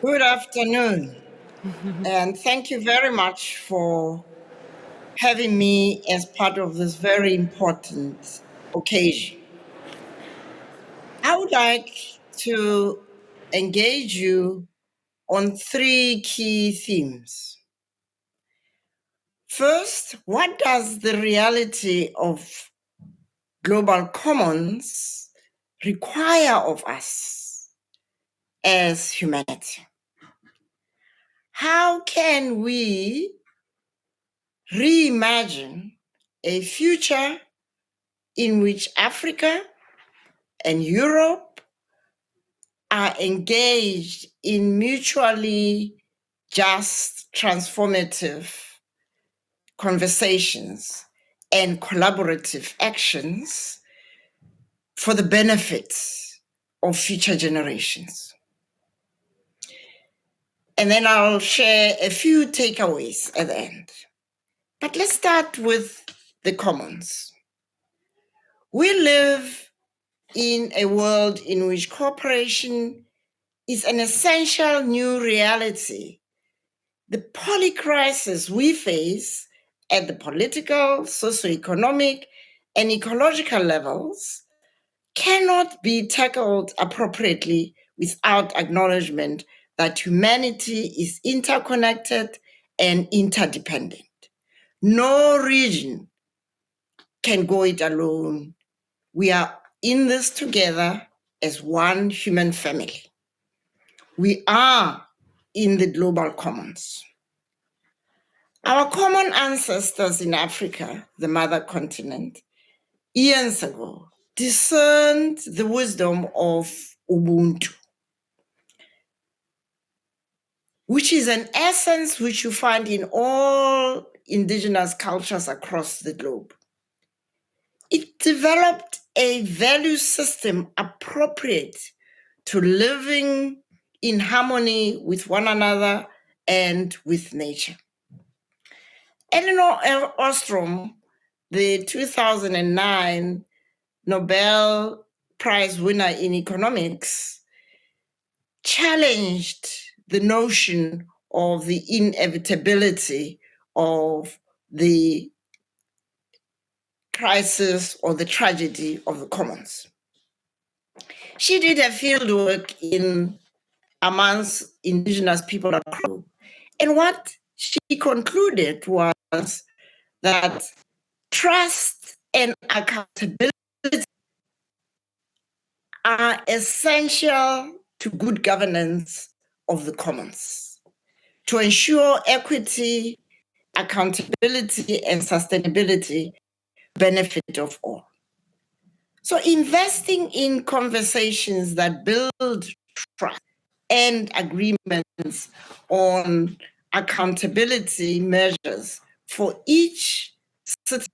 Good afternoon, and thank you very much for having me as part of this very important occasion. I would like to engage you on three key themes. First, what does the reality of global commons require of us as humanity? How can we reimagine a future in which Africa and Europe are engaged in mutually just transformative conversations and collaborative actions for the benefit of future generations? And then I'll share a few takeaways at the end. But let's start with the commons. We live in a world in which cooperation is an essential new reality. The polycrisis we face at the political, socioeconomic, and ecological levels cannot be tackled appropriately without acknowledgement that humanity is interconnected and interdependent. No region can go it alone. We are in this together as one human family. We are in the global commons. Our common ancestors in Africa, the mother continent, eons ago, discerned the wisdom of Ubuntu, which is an essence which you find in all indigenous cultures across the globe. It developed a value system appropriate to living in harmony with one another and with nature. Elinor Ostrom, the 2009 Nobel Prize winner in economics, challenged the notion of the inevitability of the crisis or the tragedy of the commons. She did a fieldwork in amongst indigenous people across the globe. And what she concluded was that trust and accountability are essential to good governance of the commons, to ensure equity, accountability, and sustainability benefit of all. So investing in conversations that build trust and agreements on accountability measures for each citizen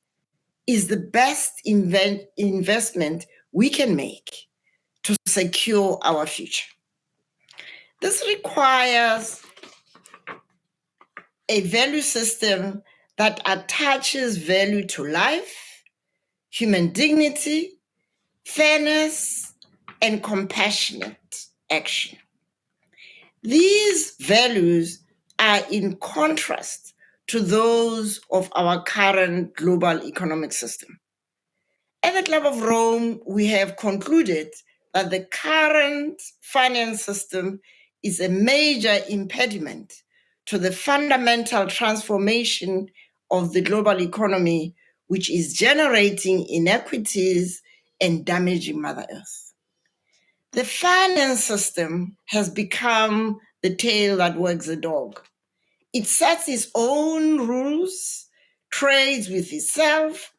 is the best investment we can make to secure our future. This requires a value system that attaches value to life, human dignity, fairness, and compassionate action. These values are in contrast to those of our current global economic system. At the Club of Rome, we have concluded that the current finance system is a major impediment to the fundamental transformation of the global economy, which is generating inequities and damaging Mother Earth. The finance system has become the tail that wags the dog. It sets its own rules, trades with itself,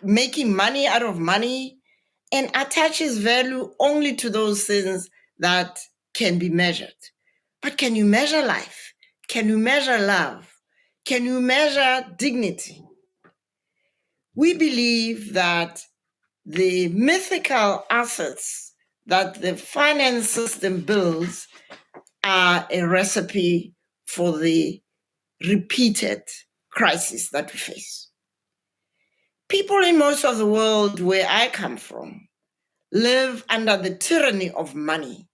making money out of money, and attaches value only to those things that can be measured. But can you measure life? Can you measure love? Can you measure dignity? We believe that the mythical assets that the finance system builds are a recipe for the repeated crisis that we face. People in most of the world where I come from live under the tyranny of money.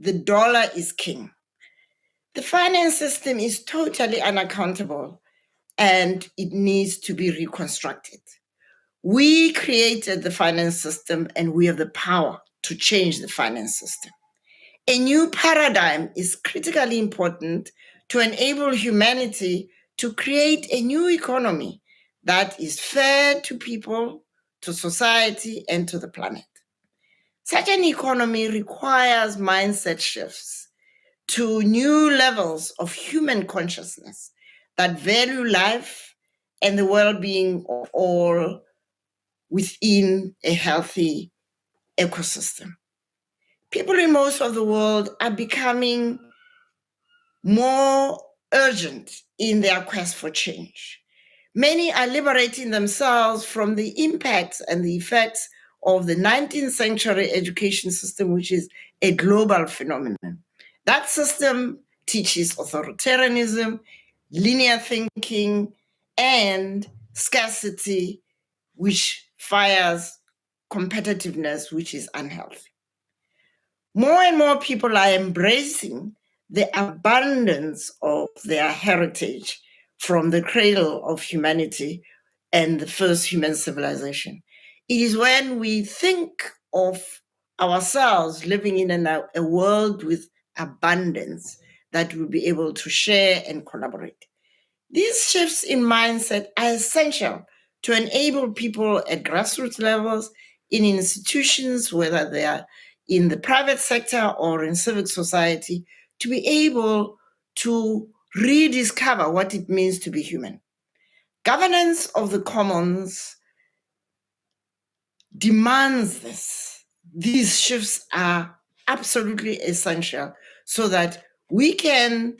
The dollar is king. The finance system is totally unaccountable and it needs to be reconstructed. We created the finance system and we have the power to change the finance system. A new paradigm is critically important to enable humanity to create a new economy that is fair to people, to society, and to the planet. Such an economy requires mindset shifts to new levels of human consciousness that value life and the well-being of all within a healthy ecosystem. People in most of the world are becoming more urgent in their quest for change. Many are liberating themselves from the impacts and the effects of the 19th century education system, which is a global phenomenon. That system teaches authoritarianism, linear thinking, and scarcity, which fires competitiveness, which is unhealthy. More and more people are embracing the abundance of their heritage from the cradle of humanity and the first human civilization. It is when we think of ourselves living in a world with abundance that we'll be able to share and collaborate. These shifts in mindset are essential to enable people at grassroots levels, in institutions, whether they are in the private sector or in civic society, to be able to rediscover what it means to be human. Governance of the commons demands this. These shifts are absolutely essential so that we can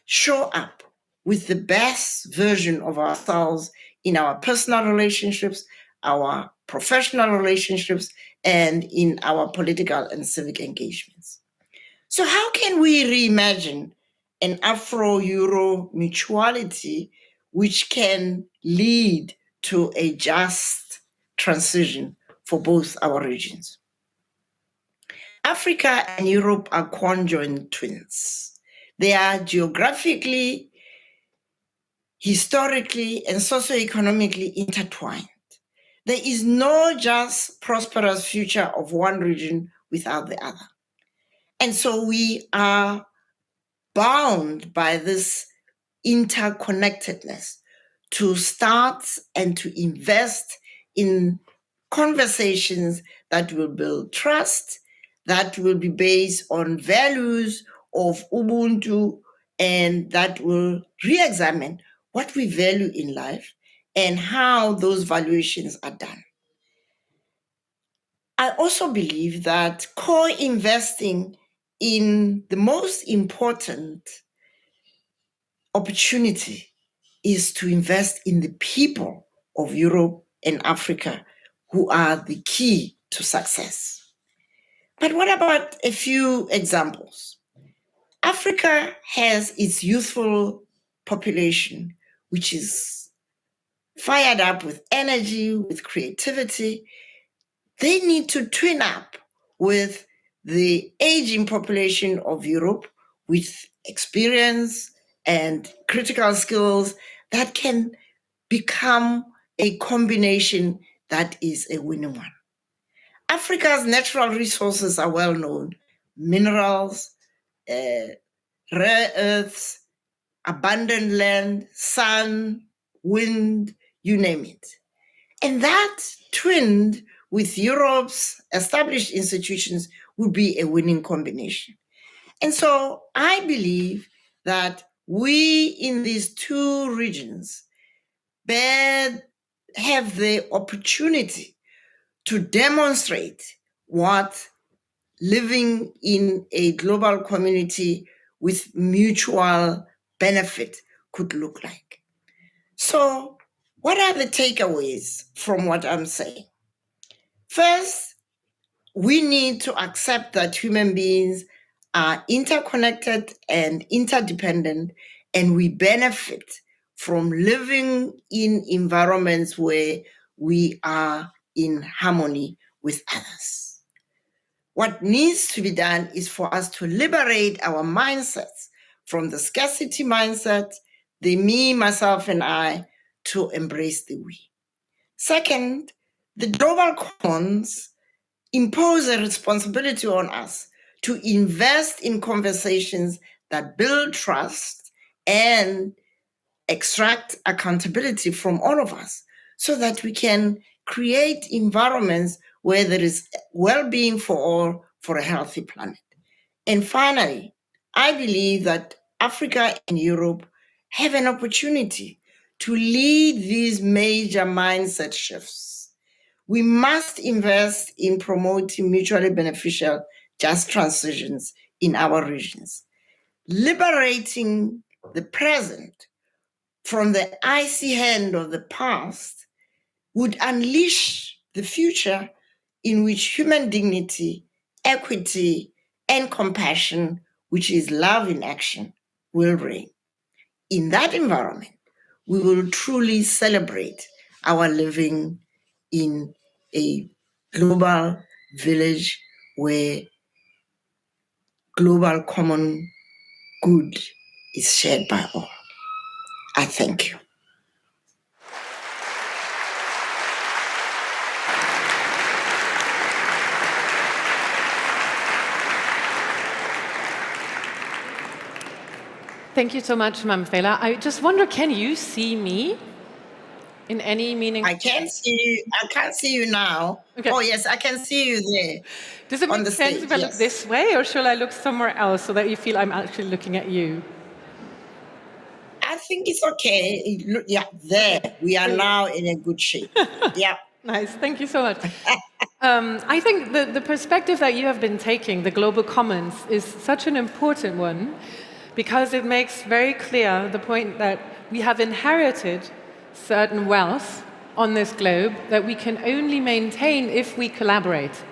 show up with the best version of ourselves in our personal relationships, our professional relationships, and in our political and civic engagements. So how can we reimagine an Afro-Euro mutuality which can lead to a just transition for both our regions? Africa and Europe are conjoined twins. They are geographically, historically, and socioeconomically intertwined. There is no just prosperous future of one region without the other. And so we are bound by this interconnectedness to start and to invest in conversations that will build trust, that will be based on values of Ubuntu, and that will re-examine what we value in life and how those valuations are done. I also believe that co-investing in the most important opportunity is to invest in the people of Europe and Africa, who are the key to success. But what about a few examples? Africa has its youthful population, which is fired up with energy, with creativity. They need to twin up with the aging population of Europe with experience and critical skills that can become a combination that is a winning one. Africa's natural resources are well known: minerals, rare earths, abundant land, sun, wind, you name it. And that twinned with Europe's established institutions would be a winning combination. And so I believe that we in these two regions have the opportunity to demonstrate what living in a global community with mutual benefit could look like. So, what are the takeaways from what I'm saying? First, we need to accept that human beings are interconnected and interdependent, and we benefit from living in environments where we are in harmony with others. What needs to be done is for us to liberate our mindsets from the scarcity mindset, the me, myself, and I, to embrace the we. Second, the global commons impose a responsibility on us to invest in conversations that build trust and extract accountability from all of us so that we can create environments where there is well-being for all for a healthy planet. And finally, I believe that Africa and Europe have an opportunity to lead these major mindset shifts. We must invest in promoting mutually beneficial, just transitions in our regions, liberating the present from the icy hand of the past would unleash the future in which human dignity, equity, and compassion, which is love in action, will reign. In that environment, we will truly celebrate our living in a global village where global common good is shared by all. I thank you. Thank you so much, Mamphela. I just wonder, can you see me in any meaning? I can't see you. I can't see you now. Okay. Oh yes, I can see you there. Does it on make the sense stage, if I look yes. this way, or shall I look somewhere else so that you feel I'm actually looking at you? I think it's okay. Yeah, there. Okay. We are now in a good shape. Yeah. Nice. Thank you so much. I think the perspective that you have been taking, the global commons, is such an important one because it makes very clear the point that we have inherited certain wealth on this globe that we can only maintain if we collaborate.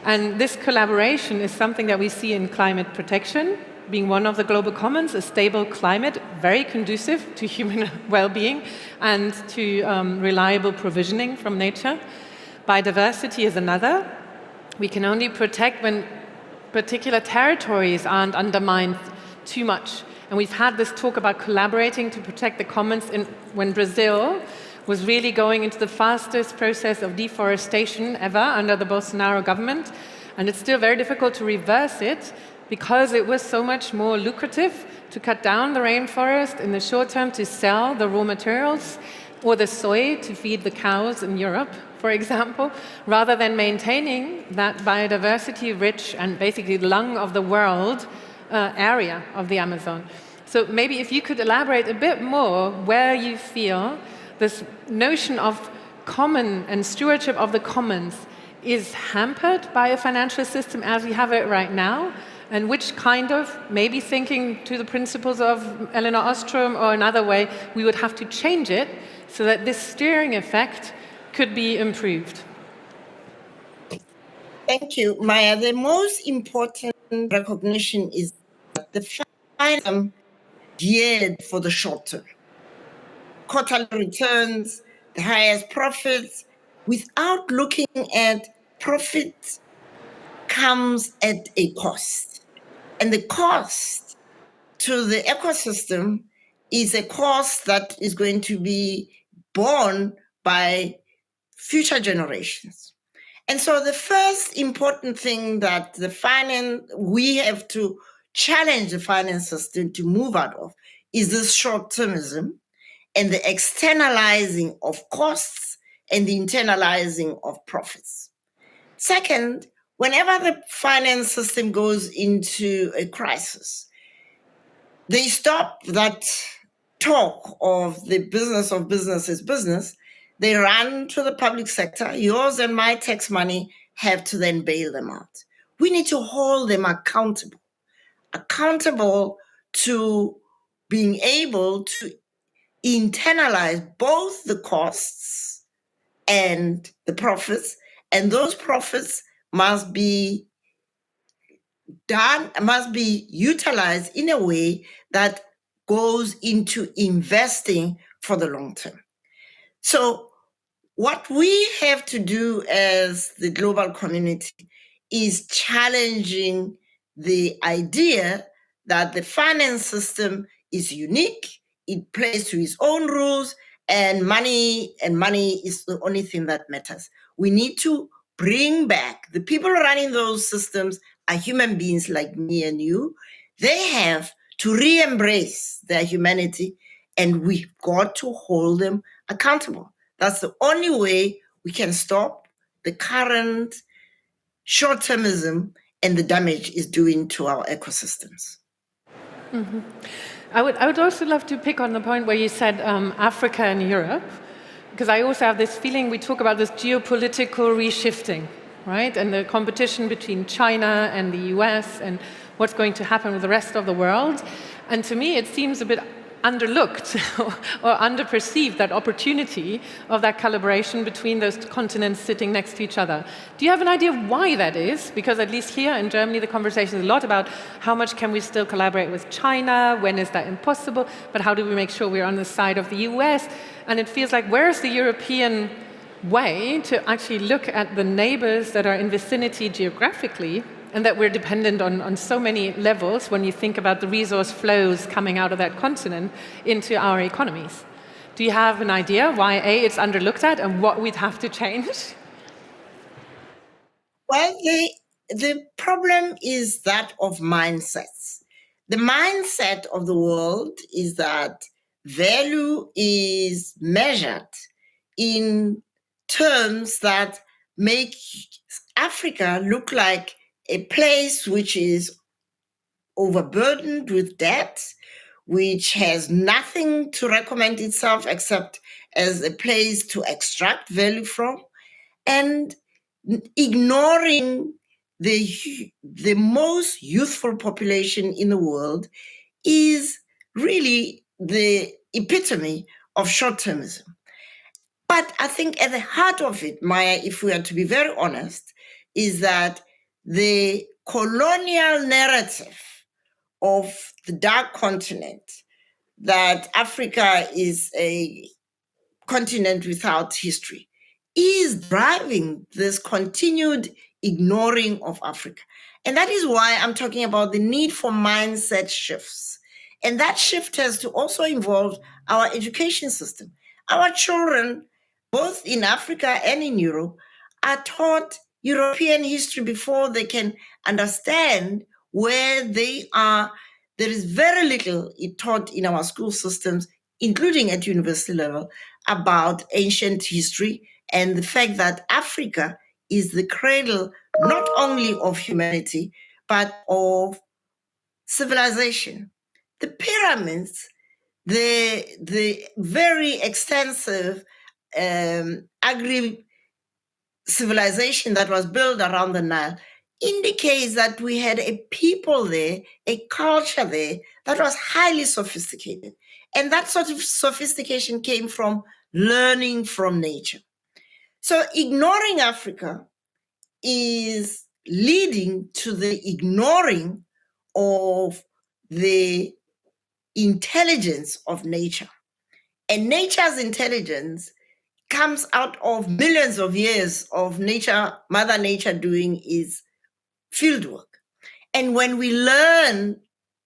And this collaboration is something that we see in climate protection, being one of the global commons, a stable climate, very conducive to human well-being and to reliable provisioning from nature. Biodiversity is another. We can only protect when particular territories aren't undermined too much. And we've had this talk about collaborating to protect the commons when Brazil was really going into the fastest process of deforestation ever under the Bolsonaro government. And it's still very difficult to reverse it because it was so much more lucrative to cut down the rainforest in the short term to sell the raw materials or the soy to feed the cows in Europe, for example, rather than maintaining that biodiversity-rich and basically lung of the world area of the Amazon. So maybe if you could elaborate a bit more where you feel this notion of common and stewardship of the commons is hampered by a financial system as we have it right now, and which kind of, maybe thinking to the principles of Elinor Ostrom or another way, we would have to change it so that this steering effect could be improved. Thank you, Maya. The most important recognition is that the finance geared for the short term. Quarterly returns, the highest profits, without looking at profit comes at a cost. And the cost to the ecosystem is a cost that is going to be borne by future generations. And so the first important thing that we have to challenge the finance system to move out of is this short-termism and the externalizing of costs and the internalizing of profits. Second, whenever the finance system goes into a crisis, they stop that talk of the business of business is business. They run to the public sector. Yours and my tax money have to then bail them out. We need to hold them accountable to being able to internalize both the costs and the profits, and those profits must be utilized in a way that goes into investing for the long term. So what we have to do as the global community is challenging the idea that the finance system is unique, it plays to its own rules, and money is the only thing that matters. We need to bring back the people running those systems are human beings like me and you. They have to re-embrace their humanity, and we've got to hold them accountable. That's the only way we can stop the current short-termism and the damage it's doing to our ecosystems. Mm-hmm. I would also love to pick on the point where you said Africa and Europe, because I also have this feeling we talk about this geopolitical reshifting, right? And the competition between China and the US and what's going to happen with the rest of the world. And to me, it seems a bit underlooked or underperceived, that opportunity of that collaboration between those continents sitting next to each other. Do you have an idea why that is? Because at least here in Germany, the conversation is a lot about how much can we still collaborate with China, when is that impossible, but how do we make sure we're on the side of the US? And it feels like, where's the European way to actually look at the neighbors that are in vicinity geographically, and that we're dependent on so many levels when you think about the resource flows coming out of that continent into our economies. Do you have an idea why, A, it's underlooked at and what we'd have to change? Well, the problem is that of mindsets. The mindset of the world is that value is measured in terms that make Africa look like a place which is overburdened with debt, which has nothing to recommend itself except as a place to extract value from, and ignoring the most youthful population in the world is really the epitome of short-termism. But I think at the heart of it, Maya, if we are to be very honest, is that the colonial narrative of the dark continent, that Africa is a continent without history, is driving this continued ignoring of Africa. And that is why I'm talking about the need for mindset shifts. And that shift has to also involve our education system. Our children, both in Africa and in Europe, are taught European history before they can understand where they are. There is very little taught in our school systems, including at university level, about ancient history and the fact that Africa is the cradle not only of humanity, but of civilization. The pyramids, the very extensive agri civilization that was built around the Nile indicates that we had a people there, a culture there that was highly sophisticated. And that sort of sophistication came from learning from nature. So ignoring Africa is leading to the ignoring of the intelligence of nature. And nature's intelligence comes out of millions of years of nature, Mother Nature doing its field work. And when we learn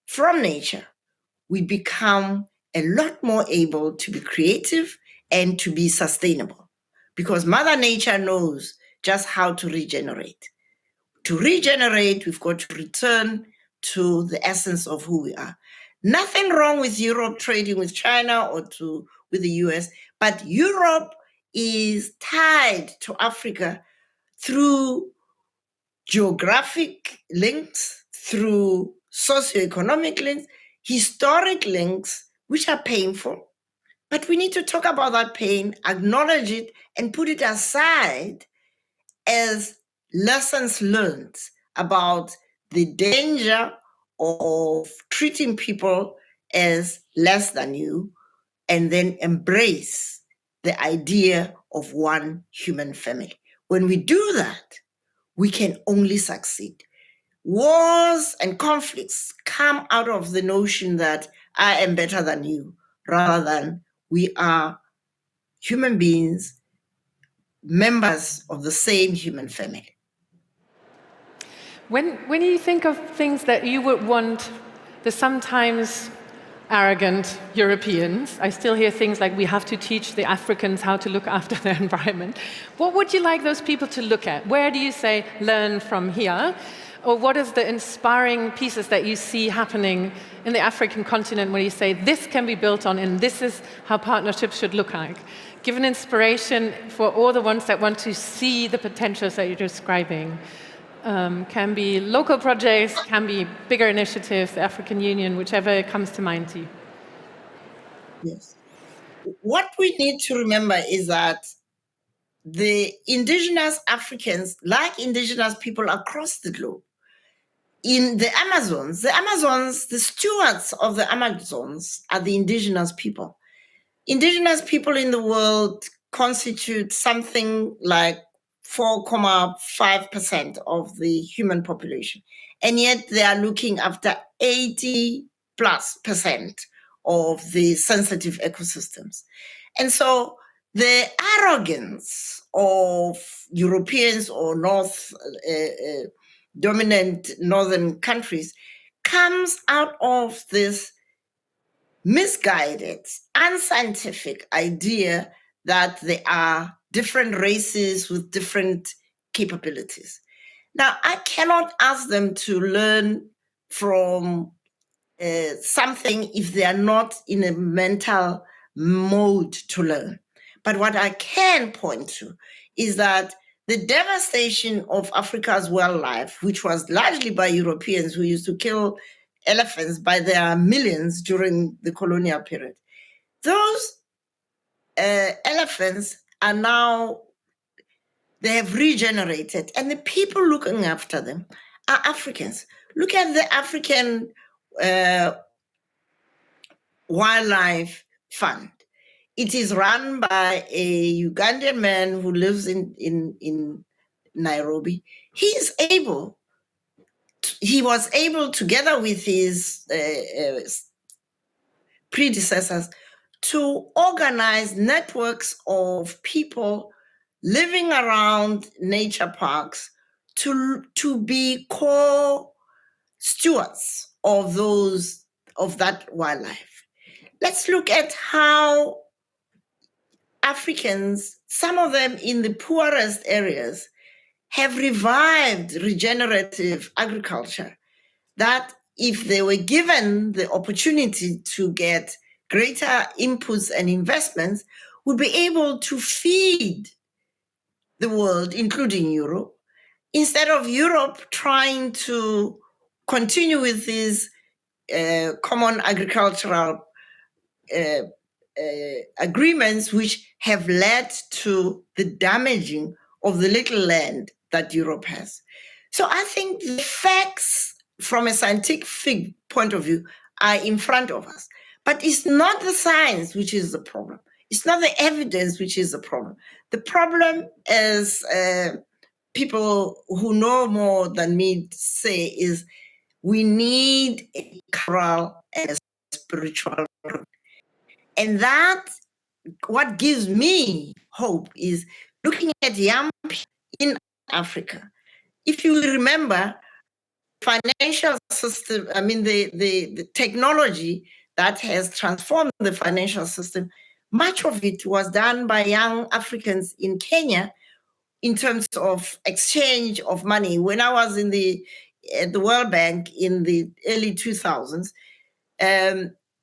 from nature, we become a lot more able to be creative and to be sustainable, because Mother Nature knows just how to regenerate. To regenerate, we've got to return to the essence of who we are. Nothing wrong with Europe trading with China or with the US, but Europe is tied to Africa through geographic links, through socioeconomic links, historic links, which are painful. But we need to talk about that pain, acknowledge it, and put it aside as lessons learned about the danger of treating people as less than you, and then embrace the idea of one human family. When we do that, we can only succeed. Wars and conflicts come out of the notion that I am better than you, rather than we are human beings, members of the same human family. When you think of things that you would want the sometimes arrogant Europeans. I still hear things like we have to teach the Africans how to look after their environment. What would you like those people to look at? Where do you say, learn from here? Or what is the inspiring pieces that you see happening in the African continent where you say, this can be built on and this is how partnerships should look like? Give an inspiration for all the ones that want to see the potentials that you're describing. Can be local projects, can be bigger initiatives, the African Union, whichever comes to mind to you. Yes. What we need to remember is that the indigenous Africans, like indigenous people across the globe, in the Amazons, the stewards of the Amazons are the indigenous people. Indigenous people in the world constitute something like 4.5% of the human population. And yet they are looking after 80+% of the sensitive ecosystems. And so the arrogance of Europeans or dominant northern countries comes out of this misguided, unscientific idea that there are different races with different capabilities. Now, I cannot ask them to learn from something if they are not in a mental mode to learn. But what I can point to is that the devastation of Africa's wildlife, which was largely by Europeans who used to kill elephants by their millions during the colonial period, those elephants are now, they have regenerated, and the people looking after them are Africans. Look at the African Wildlife Fund. It is run by a Ugandan man who lives in Nairobi. He was able, together with his predecessors, to organize networks of people living around nature parks to be co-stewards of that wildlife. Let's look at how Africans, some of them in the poorest areas, have revived regenerative agriculture, that if they were given the opportunity to get greater inputs and investments, would be able to feed the world, including Europe, instead of Europe trying to continue with these common agricultural agreements, which have led to the damaging of the little land that Europe has. So I think the facts from a scientific point of view are in front of us. But it's not the science which is the problem. It's not the evidence which is the problem. The problem, as people who know more than me say, is we need a cultural and a spiritual. And that, what gives me hope is looking at young people in Africa. If you remember, financial system, I mean, the technology that has transformed the financial system, much of it was done by young Africans in Kenya in terms of exchange of money. When I was at the World Bank in the early 2000s,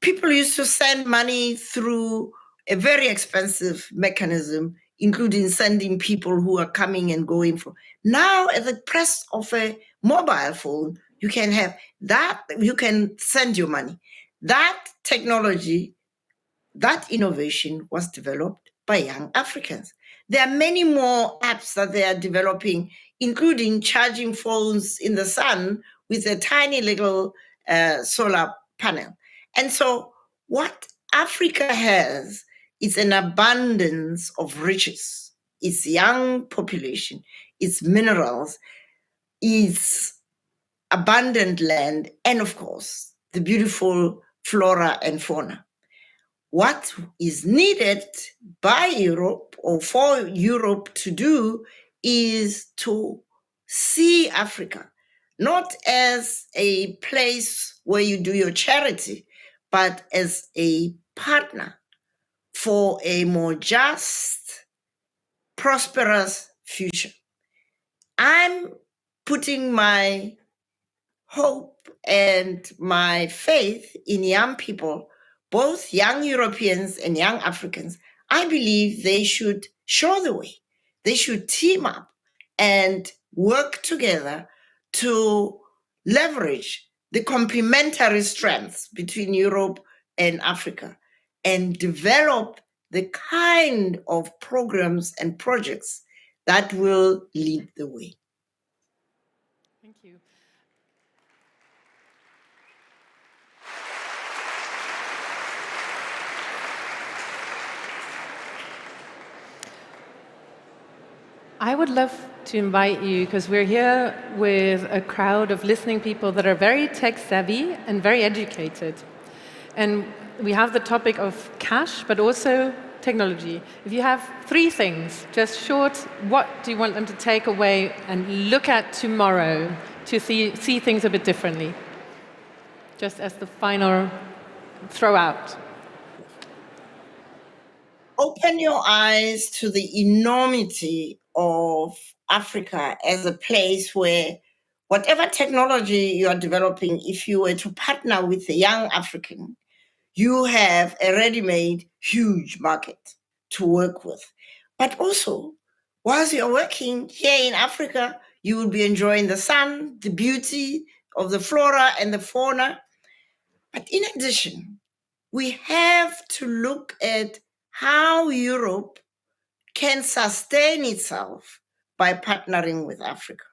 people used to send money through a very expensive mechanism, including sending people who are coming and going from. Now, at the press of a mobile phone, you can have that, you can send your money. That technology, that innovation was developed by young Africans. There are many more apps that they are developing, including charging phones in the sun with a tiny little solar panel. And so what Africa has is an abundance of riches. Its young population, its minerals, its abundant land, and of course, the beautiful flora and fauna. What is needed by Europe or for Europe to do is to see Africa not as a place where you do your charity, but as a partner for a more just, prosperous future. I'm putting my hope and my faith in young people, both young Europeans and young Africans. I believe they should show the way. They should team up and work together to leverage the complementary strengths between Europe and Africa and develop the kind of programs and projects that will lead the way. Thank you. I would love to invite you, because we're here with a crowd of listening people that are very tech-savvy and very educated. And we have the topic of cash, but also technology. If you have 3 things, just short, what do you want them to take away and look at tomorrow to see things a bit differently? Just as the final throw out. Open your eyes to the enormity of Africa as a place where whatever technology you are developing, if you were to partner with a young African, you have a ready-made huge market to work with. But also, whilst you're working here in Africa, you will be enjoying the sun, the beauty of the flora and the fauna. But in addition, we have to look at how Europe can sustain itself by partnering with Africa.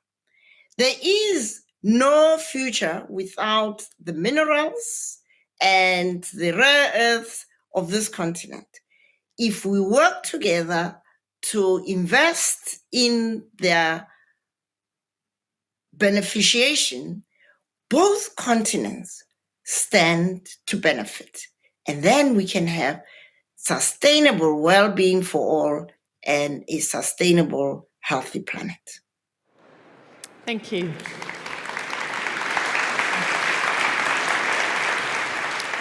There is no future without the minerals and the rare earths of this continent. If we work together to invest in their beneficiation, both continents stand to benefit. And then we can have sustainable well-being for all and a sustainable, healthy planet. Thank you.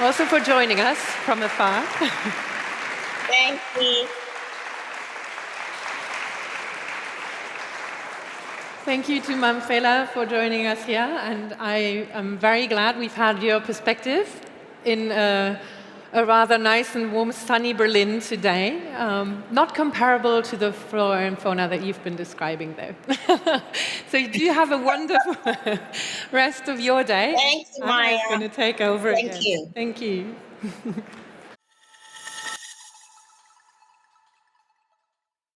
Also for joining us from afar. Thank you. Thank you to Mamphela for joining us here, and I am very glad we've had your perspective in a rather nice and warm, sunny Berlin today. Not comparable to the flora and fauna that you've been describing, though. So you do have a wonderful rest of your day. Thanks, Maya. Anna is going to take over Thank again. you. Thank you.